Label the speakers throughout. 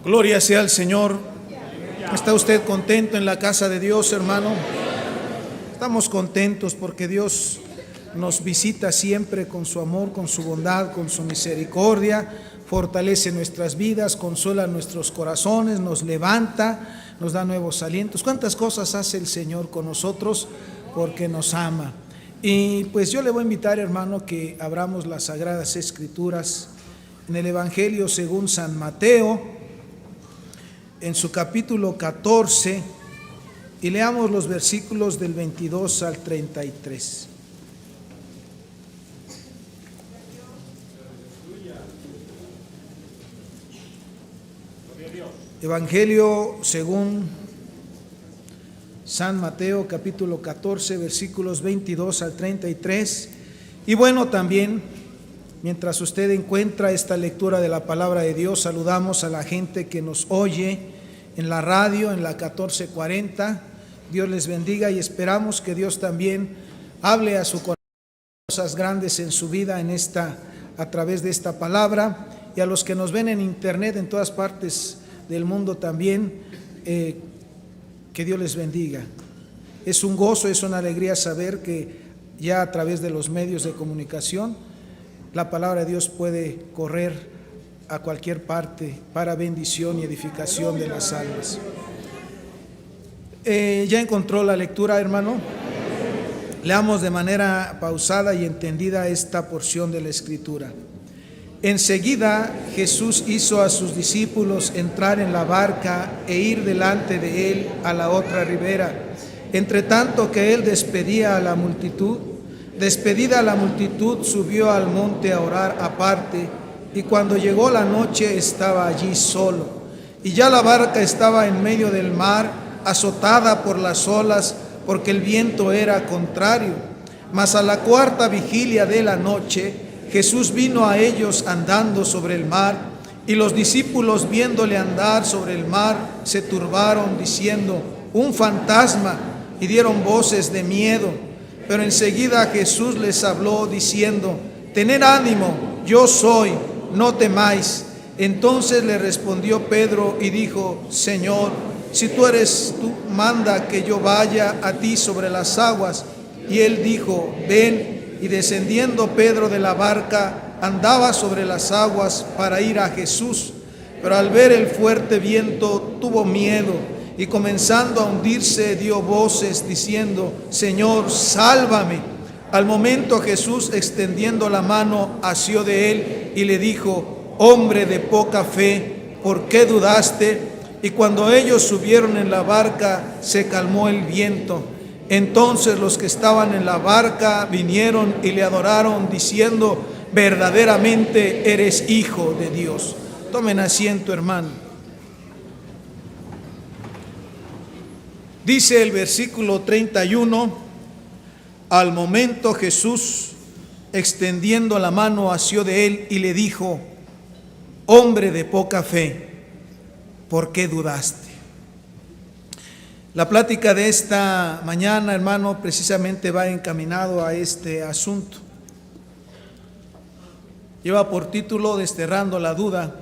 Speaker 1: Gloria sea al Señor. ¿Está usted contento en la casa de Dios, hermano? Estamos contentos porque Dios nos visita siempre con su amor, con su bondad, con su misericordia, fortalece nuestras vidas, consuela nuestros corazones, nos levanta, nos da nuevos alientos. ¿Cuántas cosas hace el Señor con nosotros? Porque nos ama. Y pues yo le voy a invitar, hermano, que abramos las Sagradas Escrituras en el Evangelio según San Mateo, en su capítulo 14, y leamos los versículos del 22 al 33. Evangelio según San Mateo, capítulo 14, versículos 22 al 33. Y bueno, también, mientras usted encuentra esta lectura de la palabra de Dios, saludamos a la gente que nos oye en la radio, en la 1440. Dios les bendiga y esperamos que Dios también hable a su corazón cosas grandes en su vida a través de esta palabra. Y a los que nos ven en internet en todas partes del mundo también, que Dios les bendiga. Es un gozo, es una alegría saber que ya a través de los medios de comunicación la palabra de Dios puede correr a cualquier parte para bendición y edificación de las almas. ¿Ya encontró la lectura, hermano? Leamos de manera pausada y entendida esta porción de la Escritura. Enseguida Jesús hizo a sus discípulos entrar en la barca e ir delante de él a la otra ribera, entre tanto que él despedida a la multitud, subió al monte a orar aparte, y cuando llegó la noche estaba allí solo. Y ya la barca estaba en medio del mar, azotada por las olas, porque el viento era contrario. Mas a la cuarta vigilia de la noche, Jesús vino a ellos andando sobre el mar, y los discípulos viéndole andar sobre el mar, se turbaron diciendo: un fantasma, y dieron voces de miedo. Pero enseguida Jesús les habló diciendo: tened ánimo, yo soy, no temáis. Entonces le respondió Pedro y dijo: Señor, si tú eres tú, manda que yo vaya a ti sobre las aguas. Y él dijo: ven. Y descendiendo Pedro de la barca, andaba sobre las aguas para ir a Jesús. Pero al ver el fuerte viento, tuvo miedo, y comenzando a hundirse, dio voces diciendo: Señor, sálvame. Al momento Jesús, extendiendo la mano, asió de él y le dijo: hombre de poca fe, ¿por qué dudaste? Y cuando ellos subieron en la barca, se calmó el viento. Entonces los que estaban en la barca vinieron y le adoraron, diciendo: verdaderamente eres Hijo de Dios. Tomen asiento, hermano. Dice el versículo 31: al momento Jesús, extendiendo la mano, asió de él y le dijo: hombre de poca fe, ¿por qué dudaste? La plática de esta mañana, hermano, precisamente va encaminado a este asunto. Lleva por título Desterrando la duda.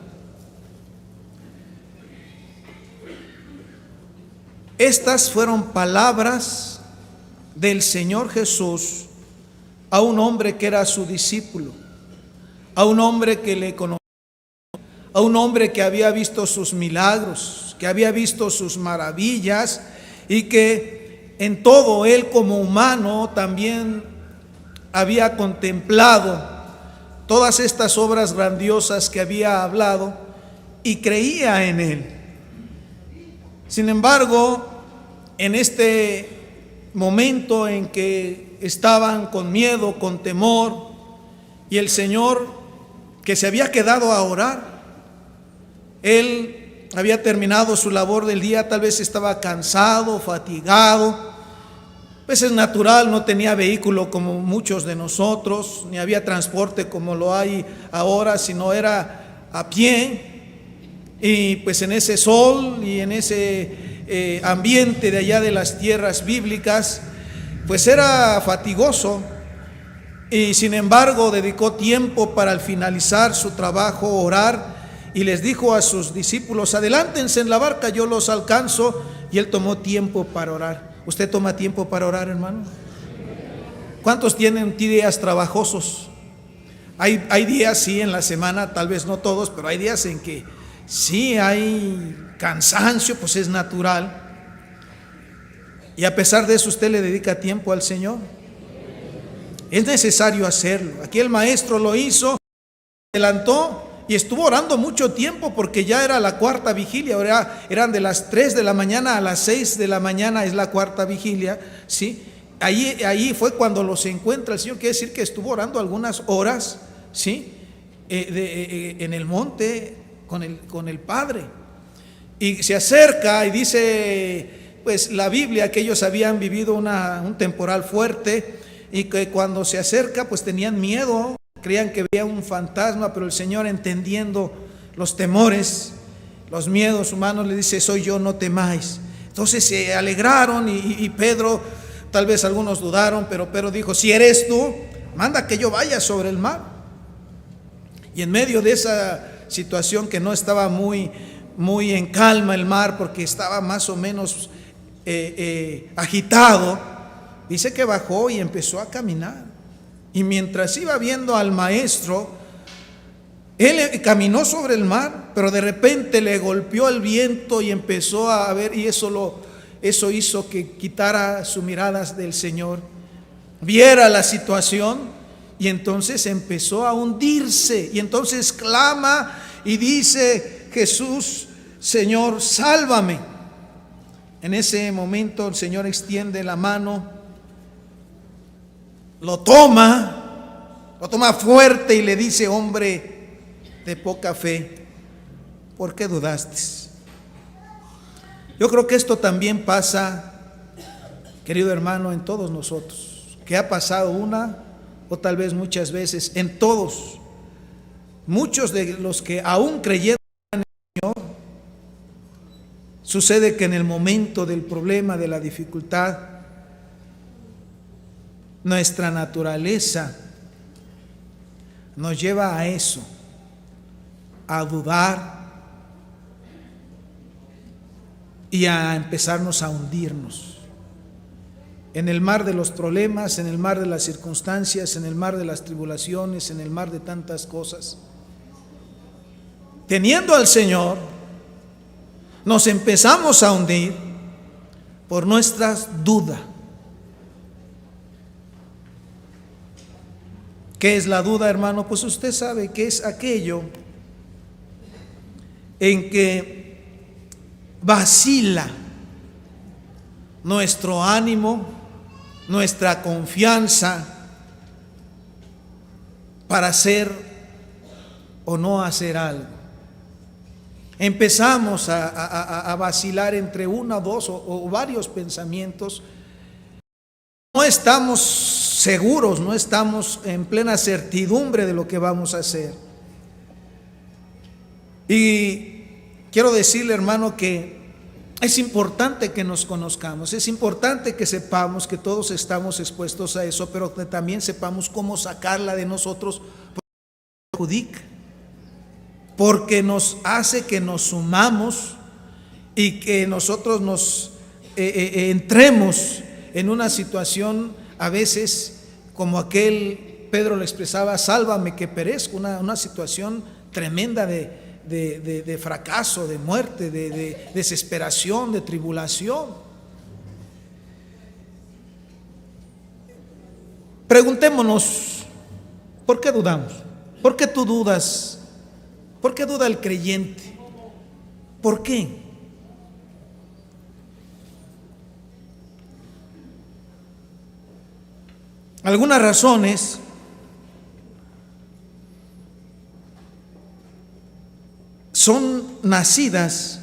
Speaker 1: Estas fueron palabras del Señor Jesús a un hombre que era su discípulo, a un hombre que le conocía, a un hombre que había visto sus milagros, que había visto sus maravillas, y que en todo él como humano también había contemplado todas estas obras grandiosas que había hablado y creía en él. Sin embargo, en este momento en que estaban con miedo, con temor, y el Señor, que se había quedado a orar, él había terminado su labor del día, tal vez estaba cansado, fatigado, pues es natural, no tenía vehículo como muchos de nosotros, ni había transporte como lo hay ahora, sino era a pie, y pues en ese sol y en ese ambiente de allá de las tierras bíblicas, pues era fatigoso, y sin embargo dedicó tiempo para al finalizar su trabajo orar y les dijo a sus discípulos: adelántense en la barca, yo los alcanzo. Y él tomó tiempo para orar. ¿Usted toma tiempo para orar, hermano? ¿Cuántos tienen días trabajosos? Hay días, sí, en la semana, tal vez no todos, pero hay días en que sí hay cansancio, pues es natural. Y a pesar de eso, ¿usted le dedica tiempo al Señor? Es necesario hacerlo. Aquí el maestro lo hizo, adelantó y estuvo orando mucho tiempo, porque ya era la cuarta vigilia. Ahora eran de las 3 de la mañana a las 6 de la mañana, es la cuarta vigilia, ¿sí? Ahí fue cuando los encuentra el Señor. Quiere decir que estuvo orando algunas horas, ¿sí? En el monte con el Padre. Y se acerca y dice, pues la Biblia, que ellos habían vivido un temporal fuerte, y que cuando se acerca pues tenían miedo, creían que veía un fantasma, pero el Señor, entendiendo los temores, los miedos humanos, le dice: soy yo, no temáis. Entonces se alegraron y Pedro, tal vez algunos dudaron, pero Pedro dijo: si eres tú, manda que yo vaya sobre el mar. Y en medio de esa situación, que no estaba muy en calma el mar, porque estaba más o menos agitado, dice que bajó y empezó a caminar. Y mientras iba viendo al maestro, él caminó sobre el mar, pero de repente le golpeó el viento y empezó a ver, y eso hizo que quitara sus miradas del Señor, viera la situación, y entonces empezó a hundirse. Y entonces clama y dice: Jesús, Señor, sálvame. En ese momento el Señor extiende la mano, lo toma fuerte y le dice: hombre de poca fe, ¿por qué dudaste? Yo creo que esto también pasa, querido hermano, en todos nosotros, que ha pasado una o tal vez muchas veces, en todos. Muchos de los que aún creyendo en el Señor, sucede que en el momento del problema, de la dificultad, nuestra naturaleza nos lleva a eso, a dudar y a empezarnos a hundirnos en el mar de los problemas, en el mar de las circunstancias, en el mar de las tribulaciones, en el mar de tantas cosas. Teniendo al Señor, nos empezamos a hundir por nuestras dudas. ¿Qué es la duda, hermano? Pues usted sabe que es aquello en que vacila nuestro ánimo, nuestra confianza para hacer o no hacer algo. Empezamos a vacilar entre uno, dos o varios pensamientos. No estamos seguros, no estamos en plena certidumbre de lo que vamos a hacer. Y quiero decirle, hermano, que es importante que nos conozcamos, es importante que sepamos que todos estamos expuestos a eso, pero que también sepamos cómo sacarla de nosotros, porque nos perjudica, porque nos hace que nos sumamos y que nosotros nos entremos en una situación, a veces como aquel Pedro lo expresaba: sálvame que perezco, una situación tremenda de fracaso, de muerte, de desesperación, de tribulación. Preguntémonos: ¿por qué dudamos? ¿Por qué tú dudas? ¿Por qué duda el creyente? ¿Por qué? Algunas razones son nacidas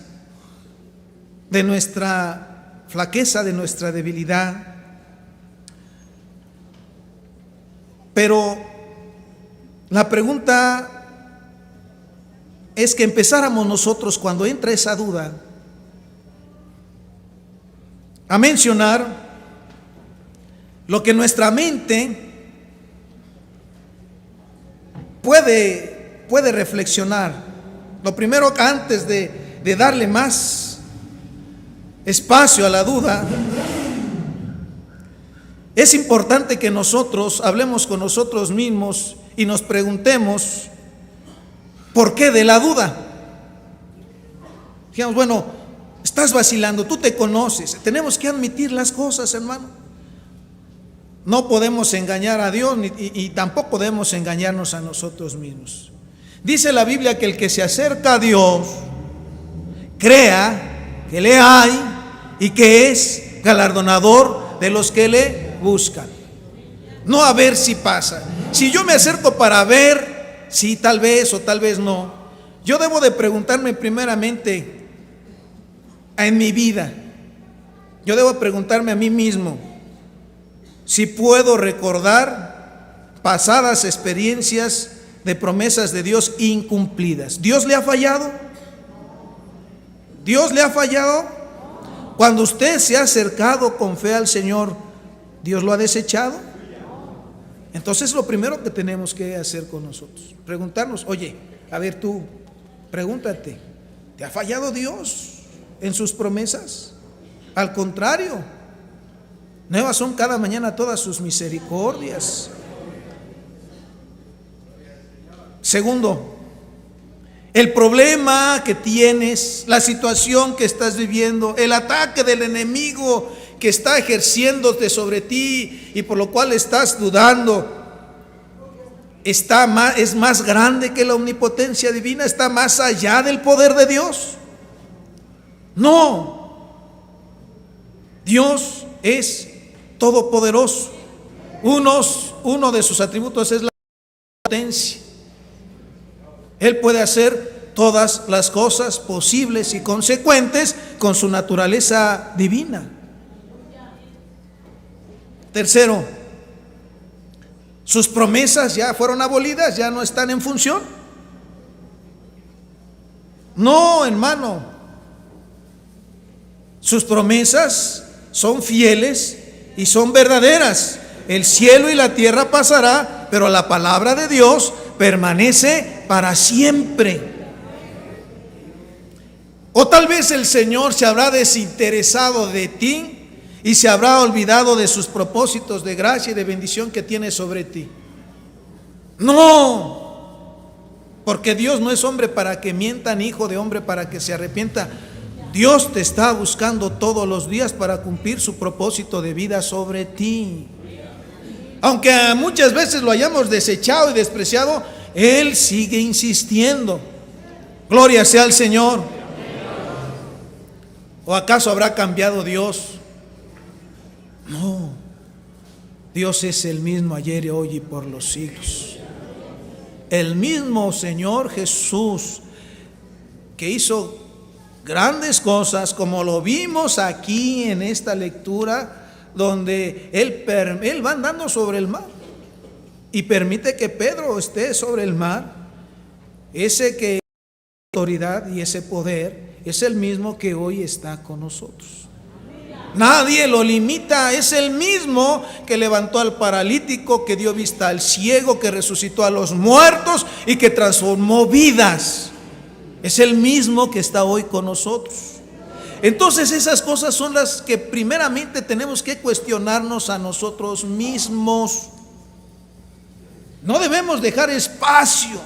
Speaker 1: de nuestra flaqueza, de nuestra debilidad, pero la pregunta es que empezáramos nosotros, cuando entra esa duda, a mencionar lo que nuestra mente puede reflexionar Lo primero, antes de darle más espacio a la duda, es importante que nosotros hablemos con nosotros mismos y nos preguntemos ¿por qué de la duda? Digamos, bueno, estás vacilando, tú te conoces. Tenemos que admitir las cosas, hermano. No podemos engañar a Dios y tampoco podemos engañarnos a nosotros mismos. Dice la Biblia que el que se acerca a Dios crea que le hay y que es galardonador de los que le buscan. No a ver si pasa. Si yo me acerco para ver si tal vez o tal vez no, yo debo de preguntarme primeramente en mi vida. Yo debo preguntarme a mí mismo si puedo recordar pasadas experiencias de promesas de Dios incumplidas. ¿Dios le ha fallado? ¿Dios le ha fallado? Cuando usted se ha acercado con fe al Señor, ¿Dios lo ha desechado? Entonces lo primero que tenemos que hacer con nosotros, preguntarnos, oye, a ver tú, pregúntate, ¿te ha fallado Dios en sus promesas? Al contrario, nuevas son cada mañana todas sus misericordias. Segundo, el problema que tienes, la situación que estás viviendo, el ataque del enemigo que está ejerciéndote sobre ti y por lo cual estás dudando, es más grande que la omnipotencia divina, está más allá del poder de Dios. No, Dios es todopoderoso. Uno de sus atributos es la potencia. Él puede hacer todas las cosas posibles y consecuentes con su naturaleza divina. Tercero, sus promesas ya fueron abolidas, ya no están en función. No, hermano, sus promesas son fieles y son verdaderas. El cielo y la tierra pasará, pero la palabra de Dios permanece para siempre. O tal vez el Señor se habrá desinteresado de ti y se habrá olvidado de sus propósitos de gracia y de bendición que tiene sobre ti. No, porque Dios no es hombre para que mienta, ni hijo de hombre para que se arrepienta. Dios te está buscando todos los días para cumplir su propósito de vida sobre ti. Aunque muchas veces lo hayamos desechado y despreciado, Él sigue insistiendo. Gloria sea al Señor. ¿O acaso habrá cambiado Dios? No, Dios es el mismo ayer, hoy y por los siglos. El mismo Señor Jesús que hizo grandes cosas, como lo vimos aquí en esta lectura, donde Él va andando sobre el mar y permite que Pedro esté sobre el mar. Ese que autoridad y ese poder es el mismo que hoy está con nosotros. Nadie lo limita. Es el mismo que levantó al paralítico, que dio vista al ciego, que resucitó a los muertos y que transformó vidas. Es el mismo que está hoy con nosotros. Entonces esas cosas son las que primeramente tenemos que cuestionarnos a nosotros mismos. No debemos dejar espacio.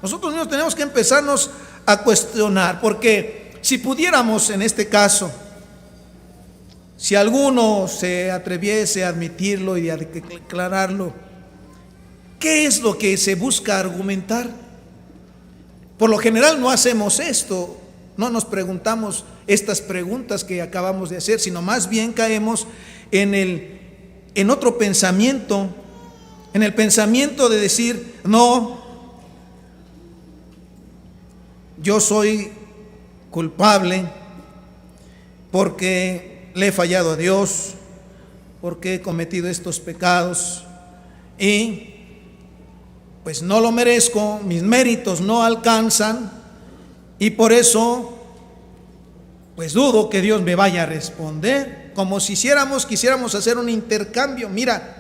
Speaker 1: Nosotros mismos tenemos que empezarnos a cuestionar, porque si pudiéramos en este caso, si alguno se atreviese a admitirlo y a declararlo, ¿qué es lo que se busca argumentar? Por lo general no hacemos esto, no nos preguntamos estas preguntas que acabamos de hacer, sino más bien caemos en otro pensamiento, en el pensamiento de decir, no, yo soy culpable porque le he fallado a Dios, porque he cometido estos pecados y pues no lo merezco, mis méritos no alcanzan y por eso pues dudo que Dios me vaya a responder, como si quisiéramos hacer un intercambio. Mira,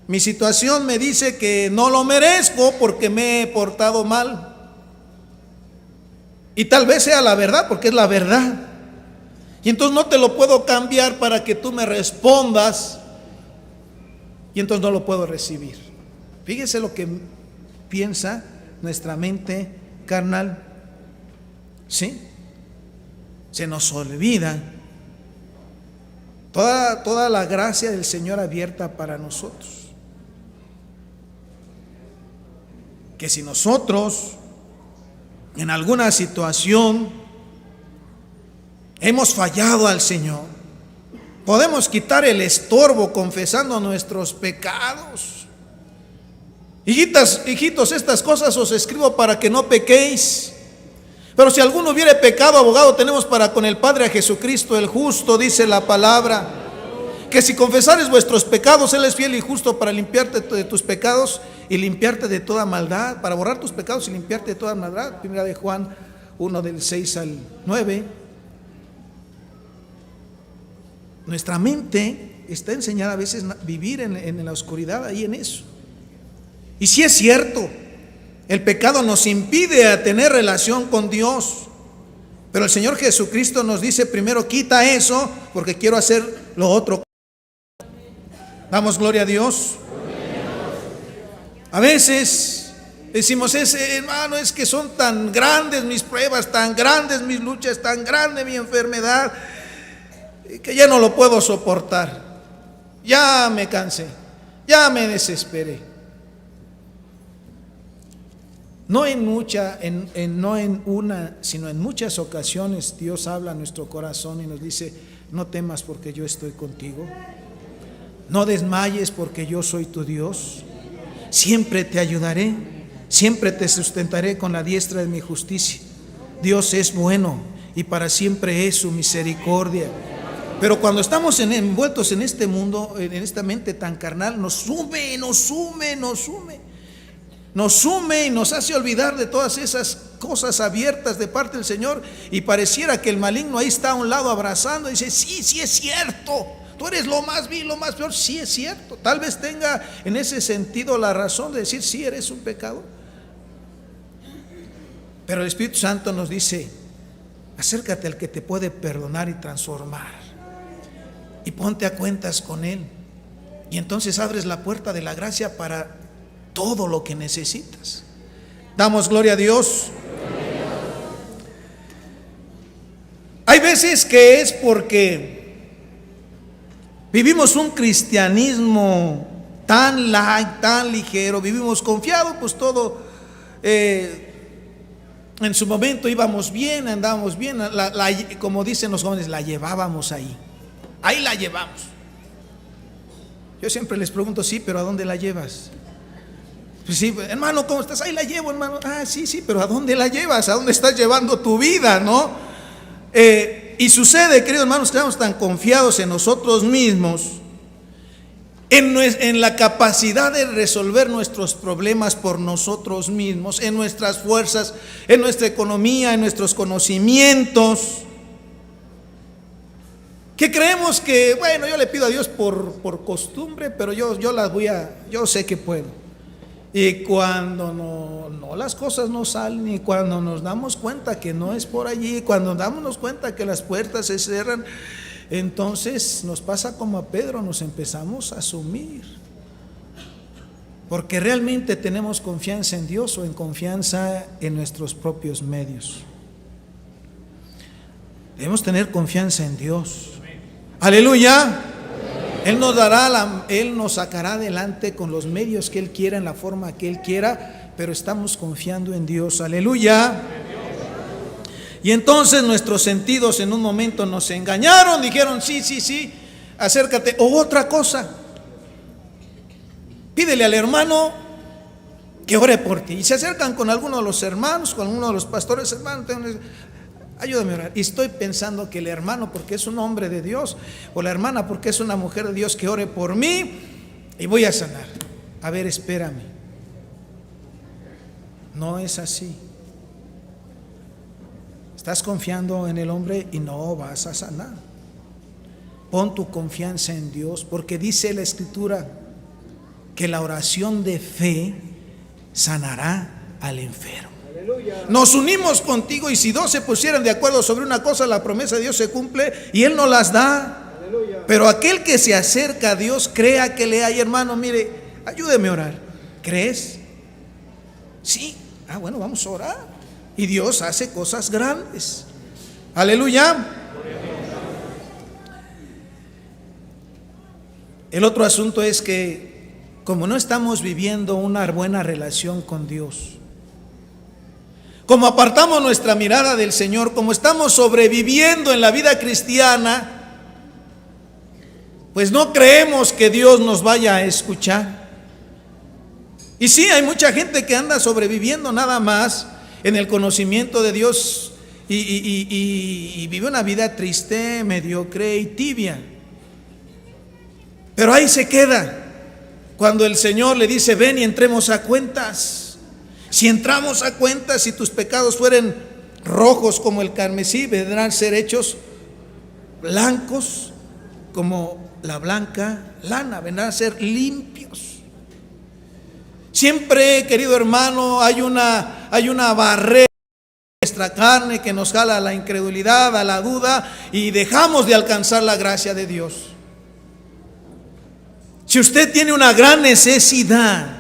Speaker 1: mi situación me dice que no lo merezco porque me he portado mal. Y tal vez sea la verdad, porque es la verdad. Y entonces no te lo puedo cambiar para que tú me respondas. Y entonces no lo puedo recibir. Fíjese lo que piensa nuestra mente carnal. ¿Sí? Se nos olvida toda la gracia del Señor abierta para nosotros. Que si nosotros en alguna situación hemos fallado al Señor, podemos quitar el estorbo confesando nuestros pecados. Hijitos, estas cosas os escribo para que no pequéis. Pero si alguno hubiere pecado, abogado tenemos para con el Padre a Jesucristo el justo, dice la palabra, que si confesares vuestros pecados, Él es fiel y justo para limpiarte de tus pecados y limpiarte de toda maldad, para borrar tus pecados y limpiarte de toda maldad. Primera de Juan 1 del 6 al 9. Nuestra mente está enseñada a veces a vivir en la oscuridad, ahí en eso. Y si es cierto, el pecado nos impide a tener relación con Dios. Pero el Señor Jesucristo nos dice primero, quita eso, porque quiero hacer lo otro. Damos gloria a Dios. A veces decimos, hermano, es que son tan grandes mis pruebas, tan grandes mis luchas, tan grande mi enfermedad, que ya no lo puedo soportar. Ya me cansé, ya me desesperé. No en una, sino en muchas ocasiones Dios habla a nuestro corazón y nos dice, no temas porque yo estoy contigo. No desmayes porque yo soy tu Dios. Siempre te ayudaré, siempre te sustentaré con la diestra de mi justicia. Dios es bueno y para siempre es su misericordia. Pero cuando estamos envueltos en este mundo, en esta mente tan carnal, nos sume y nos hace olvidar de todas esas cosas abiertas de parte del Señor, y pareciera que el maligno ahí está a un lado abrazando y dice, sí es cierto, tú eres lo más vil, lo más peor. Sí es cierto, tal vez tenga en ese sentido la razón de decir, sí eres un pecador. Pero el Espíritu Santo nos dice, acércate al que te puede perdonar y transformar, y ponte a cuentas con Él, y entonces abres la puerta de la gracia para todo lo que necesitas. Damos gloria a Dios. Hay veces que es porque vivimos un cristianismo tan light, tan ligero, vivimos confiados, pues todo en su momento íbamos bien, andábamos bien, como dicen los jóvenes, la llevábamos ahí la llevamos. Yo siempre les pregunto, sí, pero ¿a dónde la llevas? Pues sí, hermano, ¿cómo estás? Ahí la llevo, hermano. Sí, pero ¿a dónde la llevas? ¿A dónde estás llevando tu vida, no? Y sucede, queridos hermanos, que estamos tan confiados en nosotros mismos, en la capacidad de resolver nuestros problemas por nosotros mismos, en nuestras fuerzas, en nuestra economía, en nuestros conocimientos, que creemos que, bueno, yo le pido a Dios por costumbre, pero yo sé que puedo. Y cuando no las cosas no salen, y cuando nos damos cuenta que no es por allí, cuando damos cuenta que las puertas se cierran, entonces nos pasa como a Pedro, nos empezamos a sumir. Porque realmente tenemos confianza en Dios o en confianza en nuestros propios medios. Debemos tener confianza en Dios. Aleluya. Él nos sacará adelante con los medios que Él quiera, en la forma que Él quiera, pero estamos confiando en Dios. Aleluya. Y entonces nuestros sentidos en un momento nos engañaron, dijeron, sí, acércate. O otra cosa, pídele al hermano que ore por ti. Y se acercan con alguno de los hermanos, con alguno de los pastores, hermano, ayúdame a orar. Y estoy pensando que el hermano, porque es un hombre de Dios, o la hermana, porque es una mujer de Dios, que ore por mí y voy a sanar. A ver, espérame. No es así. Estás confiando en el hombre y no vas a sanar. Pon tu confianza en Dios, porque dice la Escritura que la oración de fe sanará al enfermo. Nos unimos contigo, y si dos se pusieran de acuerdo sobre una cosa, la promesa de Dios se cumple y Él nos las da. Pero aquel que se acerca a Dios, crea que le hay. Hermano, mire, ayúdeme a orar. ¿Crees? Sí. Bueno, vamos a orar. Y Dios hace cosas grandes. Aleluya. El otro asunto es que, como no estamos viviendo una buena relación con Dios, como apartamos nuestra mirada del Señor, como estamos sobreviviendo en la vida cristiana, pues no creemos que Dios nos vaya a escuchar. Y sí, hay mucha gente que anda sobreviviendo nada más en el conocimiento de Dios y vive una vida triste, mediocre y tibia. Pero ahí se queda cuando el Señor le dice: ven y entremos a cuentas. Si entramos a cuentas, si tus pecados fueren rojos como el carmesí, vendrán a ser hechos blancos como la blanca lana, vendrán a ser limpios. Siempre, querido hermano, hay una barrera en nuestra carne que nos jala a la incredulidad, a la duda, y dejamos de alcanzar la gracia de Dios. Si usted tiene una gran necesidad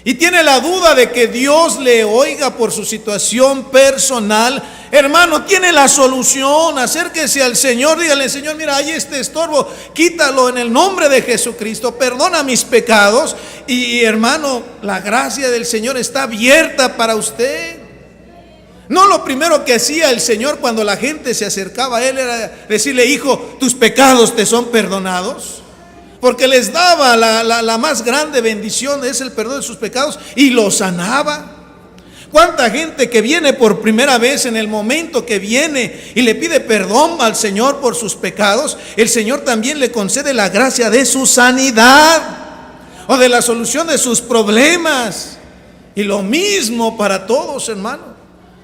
Speaker 1: y tiene la duda de que Dios le oiga por su situación personal, hermano, tiene la solución. Acérquese al Señor, dígale: Señor, mira, hay este estorbo, quítalo en el nombre de Jesucristo, perdona mis pecados. Y hermano, la gracia del Señor está abierta para usted. No, lo primero que hacía el Señor cuando la gente se acercaba a Él era decirle: hijo, tus pecados te son perdonados. Porque les daba la más grande bendición, es el perdón de sus pecados, y los sanaba. ¿Cuánta gente que viene por primera vez, en el momento que viene y le pide perdón al Señor por sus pecados, el Señor también le concede la gracia de su sanidad o de la solución de sus problemas? Y lo mismo para todos, hermano.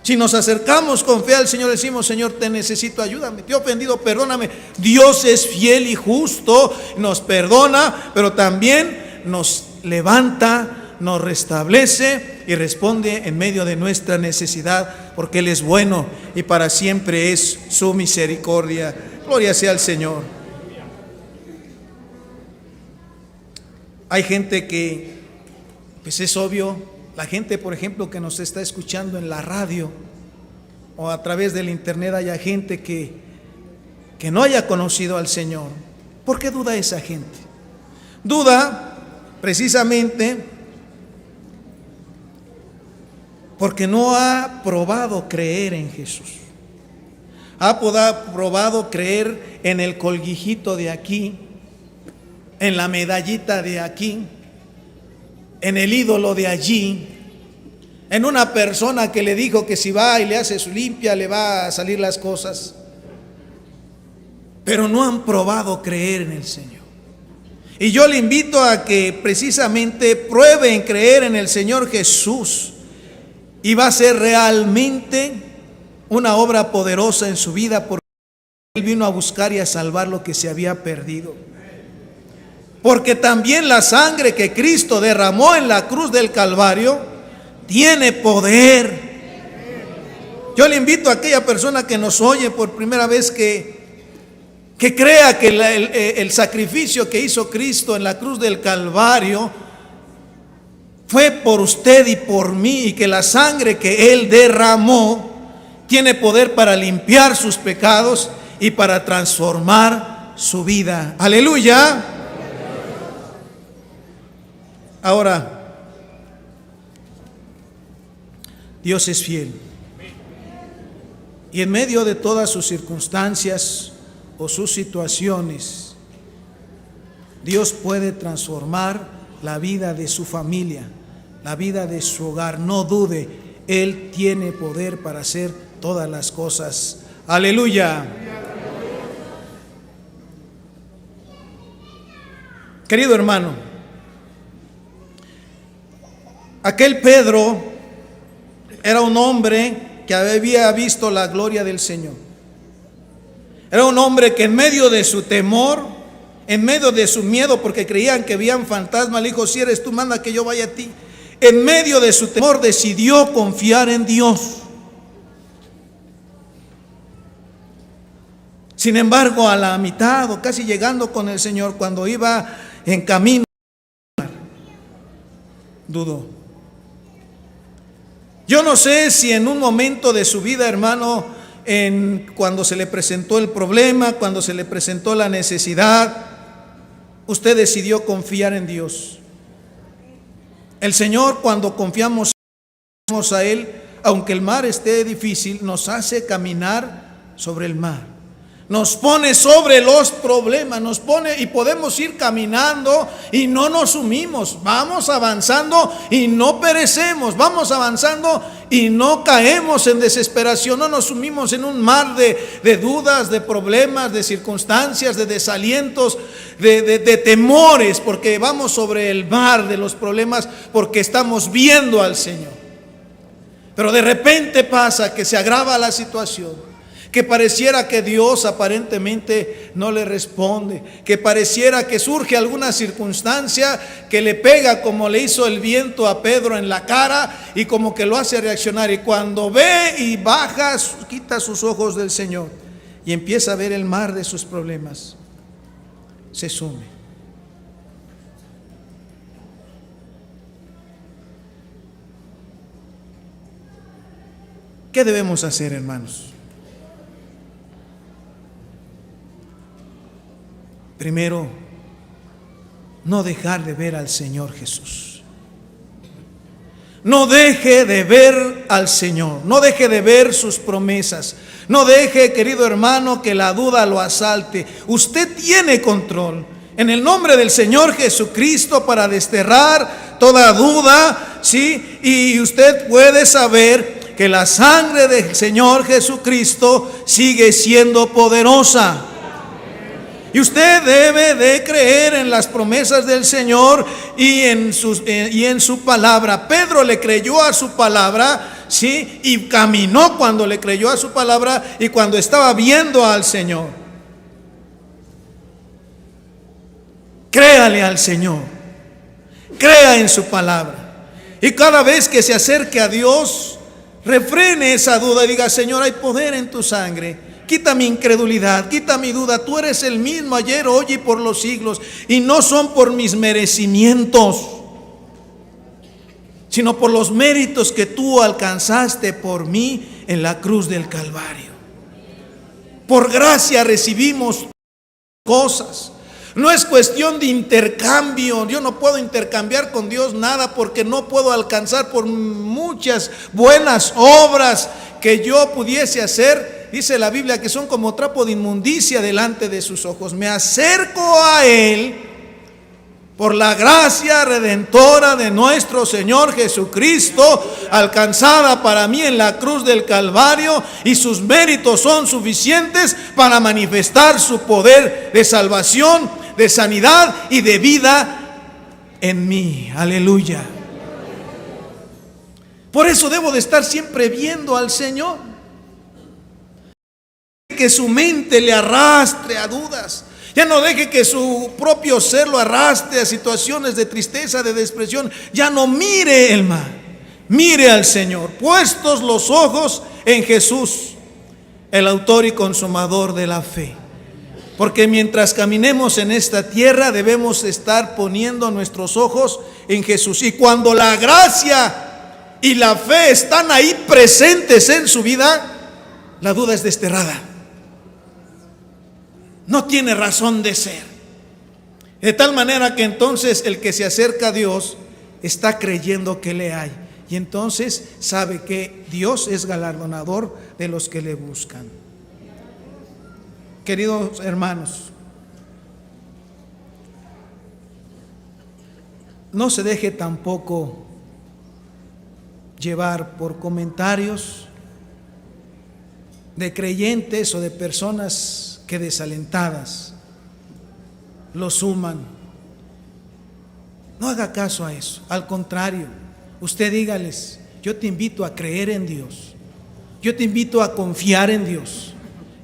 Speaker 1: Si nos acercamos con fe al Señor, decimos: Señor, te necesito, ayúdame, te he ofendido, perdóname. Dios es fiel y justo, nos perdona, pero también nos levanta, nos restablece y responde en medio de nuestra necesidad, porque Él es bueno y para siempre es su misericordia. Gloria sea al Señor. Hay gente que, pues es obvio, la gente, por ejemplo, que nos está escuchando en la radio o a través del internet, haya gente que no haya conocido al Señor. ¿Por qué duda esa gente? Duda precisamente porque no ha probado creer en Jesús. Ha probado creer en el colguijito de aquí, en la medallita de aquí, en el ídolo de allí, en una persona que le dijo que si va y le hace su limpia le va a salir las cosas. Pero no han probado creer en el Señor. Y yo le invito a que precisamente prueben creer en el Señor Jesús, y va a ser realmente una obra poderosa en su vida, porque Él vino a buscar y a salvar lo que se había perdido. Porque también la sangre que Cristo derramó en la cruz del Calvario tiene poder. Yo le invito a aquella persona que nos oye por primera vez que crea que el sacrificio que hizo Cristo en la cruz del Calvario fue por usted y por mí, y que la sangre que Él derramó tiene poder para limpiar sus pecados y para transformar su vida. Aleluya. Ahora, Dios es fiel, y en medio de todas sus circunstancias o sus situaciones, Dios puede transformar la vida de su familia, la vida de su hogar. No dude, Él tiene poder para hacer todas las cosas. Aleluya. Querido hermano, aquel Pedro era un hombre que había visto la gloria del Señor. Era un hombre que en medio de su temor, en medio de su miedo, porque creían que veían fantasmas, le dijo: si eres tú, manda que yo vaya a ti. en medio de su temor decidió confiar en Dios. Sin embargo, a la mitad o casi llegando con el Señor, cuando iba en camino, dudó. Yo no sé si en un momento de su vida, hermano, cuando se le presentó el problema, cuando se le presentó la necesidad, usted decidió confiar en Dios. El Señor, cuando confiamos a Él, aunque el mar esté difícil, nos hace caminar sobre el mar. Nos pone sobre los problemas, nos pone y podemos ir caminando y no nos sumimos. Vamos avanzando y no perecemos. Vamos avanzando y no caemos en desesperación. No nos sumimos en un mar de dudas, de problemas, de circunstancias, de desalientos, de temores, porque vamos sobre el mar de los problemas, porque estamos viendo al Señor. Pero de repente pasa que se agrava la situación, que pareciera que Dios aparentemente no le responde, que pareciera que surge alguna circunstancia que le pega como le hizo el viento a Pedro en la cara y como que lo hace reaccionar, y cuando ve y baja, quita sus ojos del Señor y empieza a ver el mar de sus problemas, se sume. ¿Qué debemos hacer, hermanos? Primero, no dejar de ver al Señor Jesús. No deje de ver al Señor, no deje de ver sus promesas. No deje, querido hermano, que la duda lo asalte. Usted tiene control. En el nombre del Señor Jesucristo, para desterrar toda duda, ¿sí? Y usted puede saber que la sangre del Señor Jesucristo sigue siendo poderosa. Y usted debe de creer en las promesas del Señor y en su palabra. Pedro le creyó a su palabra, ¿sí? Y caminó cuando le creyó a su palabra y cuando estaba viendo al Señor. Créale al Señor, crea en su palabra. Y cada vez que se acerque a Dios, refrene esa duda y diga: Señor, hay poder en tu sangre. Quita mi incredulidad, quita mi duda. Tú eres el mismo ayer, hoy y por los siglos. Y no son por mis merecimientos, sino por los méritos que tú alcanzaste por mí en la cruz del Calvario. Por gracia recibimos cosas. No es cuestión de intercambio. Yo no puedo intercambiar con Dios nada, porque no puedo alcanzar por muchas buenas obras que yo pudiese hacer. Dice la Biblia que son como trapo de inmundicia delante de sus ojos. Me acerco a Él por la gracia redentora de nuestro Señor Jesucristo, alcanzada para mí en la cruz del Calvario, y sus méritos son suficientes para manifestar su poder de salvación, de sanidad y de vida en mí. Aleluya. Por eso debo de estar siempre viendo al Señor. Que su mente le arrastre a dudas. Ya no deje que su propio ser lo arrastre a situaciones de tristeza, de depresión. Ya no mire el mal, mire al Señor, puestos los ojos en Jesús, el autor y consumador de la fe. Porque mientras caminemos en esta tierra, debemos estar poniendo nuestros ojos en Jesús. Y cuando la gracia y la fe están ahí presentes en su vida, la duda es desterrada. No tiene razón de ser. De tal manera que entonces el que se acerca a Dios está creyendo que le hay. Y entonces sabe que Dios es galardonador de los que le buscan. Queridos hermanos, no se deje tampoco llevar por comentarios de creyentes o de personas que desalentadas lo suman. No haga caso a eso. Al contrario, usted dígales: yo te invito a creer en Dios, yo te invito a confiar en Dios.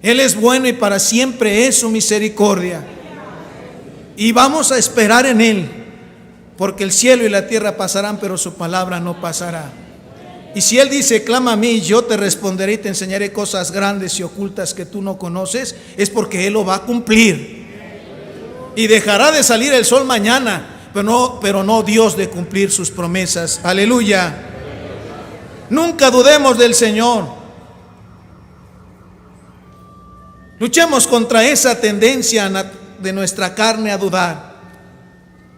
Speaker 1: Él es bueno y para siempre es su misericordia, y vamos a esperar en Él, porque el cielo y la tierra pasarán, pero su palabra no pasará. Y si Él dice, clama a mí, yo te responderé y te enseñaré cosas grandes y ocultas que tú no conoces, es porque Él lo va a cumplir. Y dejará de salir el sol mañana, pero no Dios de cumplir sus promesas. Aleluya. Nunca dudemos del Señor. Luchemos contra esa tendencia de nuestra carne a dudar.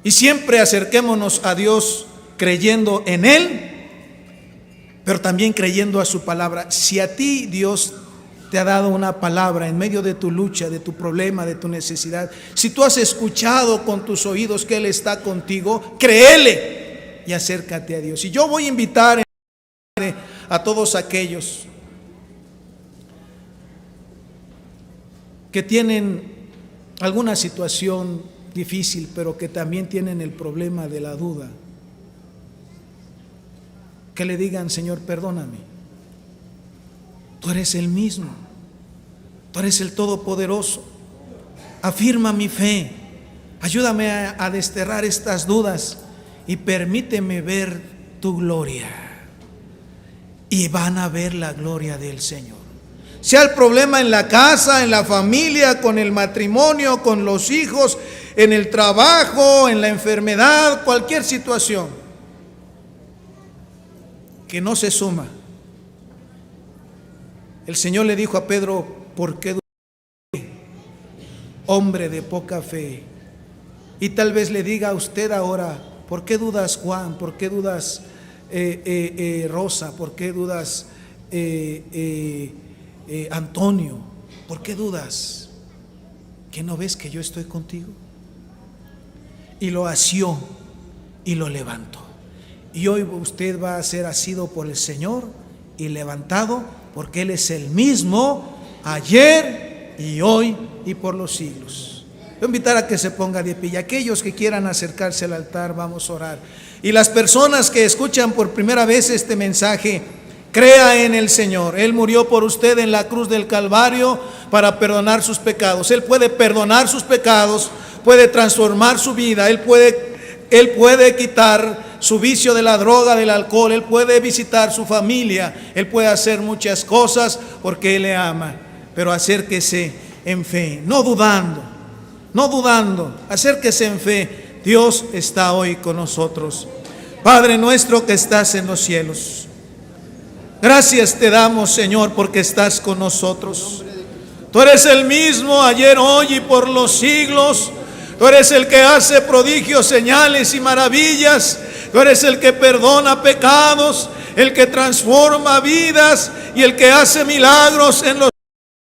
Speaker 1: Y siempre acerquémonos a Dios creyendo en Él, pero también creyendo a su palabra. Si a ti Dios te ha dado una palabra en medio de tu lucha, de tu problema, de tu necesidad, si tú has escuchado con tus oídos que Él está contigo, créele y acércate a Dios. Y yo voy a invitar a todos aquellos que tienen alguna situación difícil, pero que también tienen el problema de la duda, que le digan: Señor, perdóname, tú eres el mismo, tú eres el Todopoderoso, afirma mi fe, ayúdame a desterrar estas dudas y permíteme ver tu gloria. Y van a ver la gloria del Señor. Sea el problema en la casa, en la familia, con el matrimonio, con los hijos, en el trabajo, en la enfermedad, cualquier situación que no se suma. El Señor le dijo a Pedro: ¿por qué dudas, hombre de poca fe? Y tal vez le diga a usted ahora: ¿por qué dudas, Juan? ¿Por qué dudas, Rosa? ¿Por qué dudas, Antonio? ¿Por qué dudas? ¿Que no ves que yo estoy contigo? Y lo asió y lo levantó. Y hoy usted va a ser asido por el Señor y levantado, porque Él es el mismo ayer y hoy y por los siglos. Voy a invitar a que se ponga de pie. Y aquellos que quieran acercarse al altar, vamos a orar. Y las personas que escuchan por primera vez este mensaje, crea en el Señor. Él murió por usted en la cruz del Calvario para perdonar sus pecados. Él puede perdonar sus pecados, puede transformar su vida. Él puede quitar su vicio de la droga, del alcohol. Él puede visitar su familia. Él puede hacer muchas cosas porque Él le ama. Pero acérquese en fe, no dudando, acérquese en fe. Dios está hoy con nosotros. Padre nuestro que estás en los cielos, gracias te damos, Señor, porque estás con nosotros. Tú eres el mismo ayer, hoy y por los siglos. Tú eres el que hace prodigios, señales y maravillas. Tú eres el que perdona pecados, el que transforma vidas y el que hace milagros en los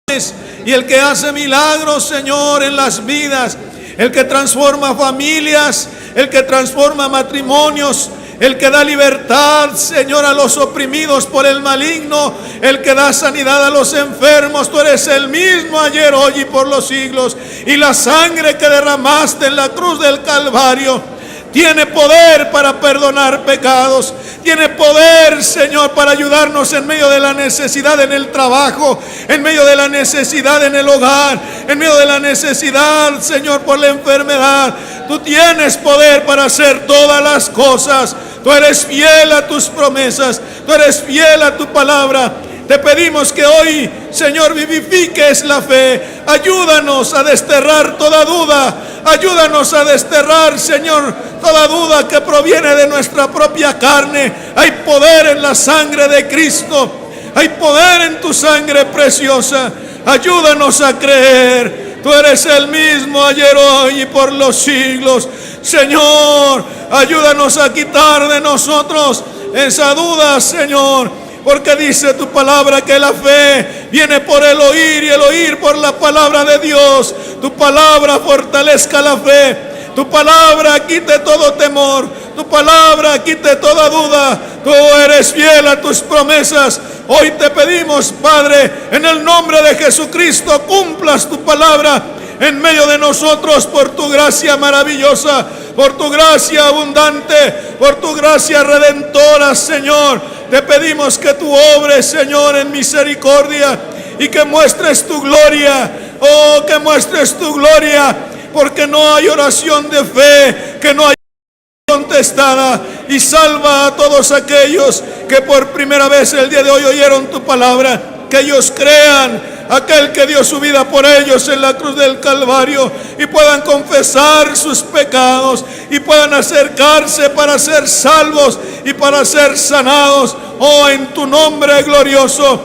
Speaker 1: hombres y el que hace milagros, Señor, en las vidas. El que transforma familias, el que transforma matrimonios, el que da libertad, Señor, a los oprimidos por el maligno, el que da sanidad a los enfermos. Tú eres el mismo ayer, hoy y por los siglos. Y la sangre que derramaste en la cruz del Calvario tiene poder para perdonar pecados. Tiene poder, Señor, para ayudarnos en medio de la necesidad en el trabajo, en medio de la necesidad en el hogar, en medio de la necesidad, Señor, por la enfermedad. Tú tienes poder para hacer todas las cosas. Tú eres fiel a tus promesas. Tú eres fiel a tu palabra. Te pedimos que hoy, Señor, vivifiques la fe. Ayúdanos a desterrar toda duda. Ayúdanos a desterrar, Señor, toda duda que proviene de nuestra propia carne. Hay poder en la sangre de Cristo. Hay poder en tu sangre preciosa. Ayúdanos a creer. Tú eres el mismo ayer, hoy y por los siglos. Señor, ayúdanos a quitar de nosotros esa duda, Señor. Porque dice tu palabra que la fe viene por el oír y el oír por la palabra de Dios. Tu palabra fortalezca la fe. Tu palabra quite todo temor. Tu palabra quite toda duda. Tú eres fiel a tus promesas. Hoy te pedimos, Padre, en el nombre de Jesucristo, cumplas tu palabra en medio de nosotros por tu gracia maravillosa, por tu gracia abundante, por tu gracia redentora, Señor. Te pedimos que tú obres, Señor, en misericordia y que muestres tu gloria. Oh, que muestres tu gloria, porque no hay oración de fe, que no hay oración contestada, y salva a todos aquellos que por primera vez el día de hoy oyeron tu palabra, que ellos crean aquel que dio su vida por ellos en la cruz del Calvario, y puedan confesar sus pecados y puedan acercarse para ser salvos y para ser sanados. Oh, en tu nombre glorioso,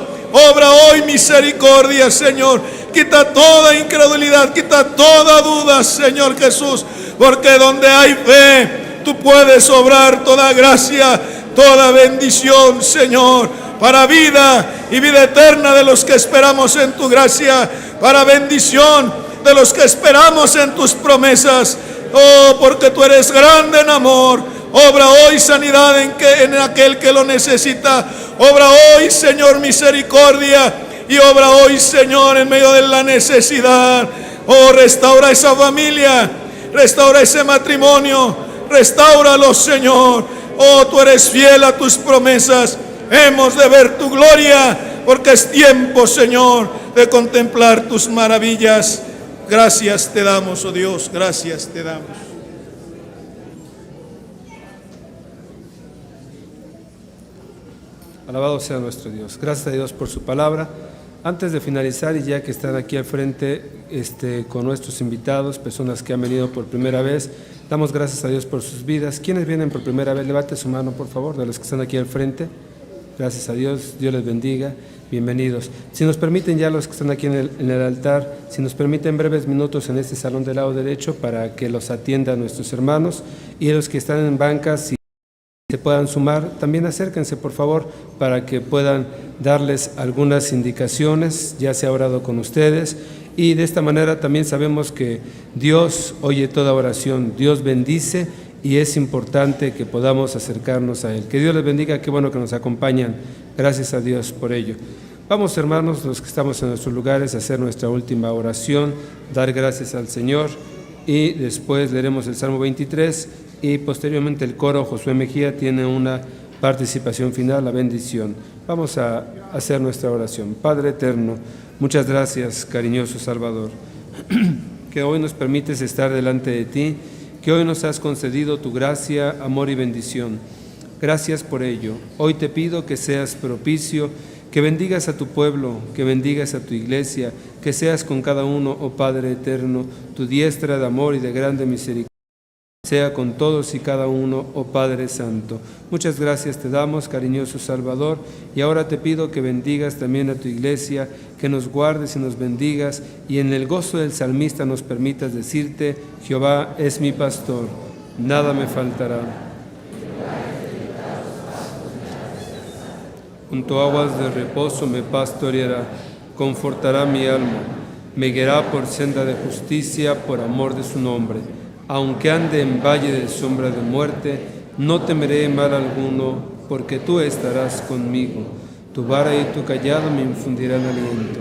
Speaker 1: obra hoy misericordia, Señor. Quita toda incredulidad, quita toda duda, Señor Jesús, porque donde hay fe, tú puedes obrar toda gracia, toda bendición, Señor, para vida y vida eterna de los que esperamos en tu gracia, para bendición de los que esperamos en tus promesas. Oh, porque tú eres grande en amor. Obra hoy sanidad en aquel que lo necesita. Obra hoy, Señor, misericordia. Y obra hoy, Señor, en medio de la necesidad. Oh, restaura esa familia, restaura ese matrimonio, restáuralo, Señor. Oh, tú eres fiel a tus promesas. Hemos de ver tu gloria, porque es tiempo, Señor, de contemplar tus maravillas. Gracias te damos, oh Dios, gracias te damos.
Speaker 2: Alabado sea nuestro Dios. Gracias a Dios por su palabra. Antes de finalizar, y ya que están aquí al frente con nuestros invitados, personas que han venido por primera vez, damos gracias a Dios por sus vidas. ¿Quiénes vienen por primera vez? Levante su mano, por favor, de los que están aquí al frente. Gracias a Dios, Dios les bendiga, bienvenidos. Si nos permiten ya los que están aquí en el altar, si nos permiten breves minutos en este salón del lado derecho para que los atiendan nuestros hermanos, y los que están en bancas, si se puedan sumar, también acérquense por favor para que puedan darles algunas indicaciones. Ya se ha orado con ustedes y de esta manera también sabemos que Dios oye toda oración, Dios bendice, y es importante que podamos acercarnos a Él. Que Dios les bendiga, qué bueno que nos acompañan. Gracias a Dios por ello. Vamos, hermanos, los que estamos en nuestros lugares, a hacer nuestra última oración, dar gracias al Señor, y después leeremos el Salmo 23 y posteriormente el coro Josué Mejía tiene una participación final, la bendición. Vamos a hacer nuestra oración. Padre eterno, muchas gracias, cariñoso Salvador, que hoy nos permites estar delante de ti, que hoy nos has concedido tu gracia, amor y bendición. Gracias por ello. Hoy te pido que seas propicio, que bendigas a tu pueblo, que bendigas a tu iglesia, que seas con cada uno, oh Padre eterno, tu diestra de amor y de grande misericordia sea con todos y cada uno, oh Padre Santo. Muchas gracias te damos, cariñoso Salvador, y ahora te pido que bendigas también a tu iglesia, que nos guardes y nos bendigas, y en el gozo del salmista nos permitas decirte: Jehová es mi pastor, nada me faltará. Junto a aguas de reposo me pastoreará, confortará mi alma, me guiará por senda de justicia por amor de su nombre. Aunque ande en valle de sombra de muerte, no temeré mal alguno, porque tú estarás conmigo. Tu vara y tu cayado me infundirán aliento.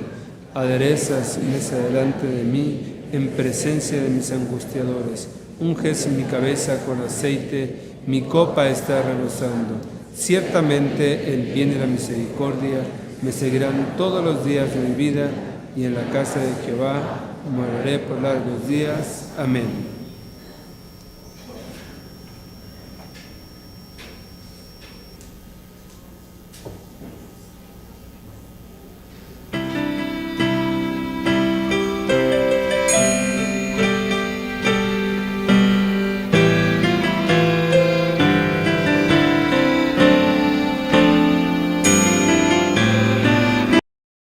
Speaker 2: Aderezas mesa delante de mí, en presencia de mis angustiadores. Unges mi cabeza con aceite, mi copa está rebosando. Ciertamente el bien y la misericordia me seguirán todos los días de mi vida, y en la casa de Jehová moraré por largos días. Amén.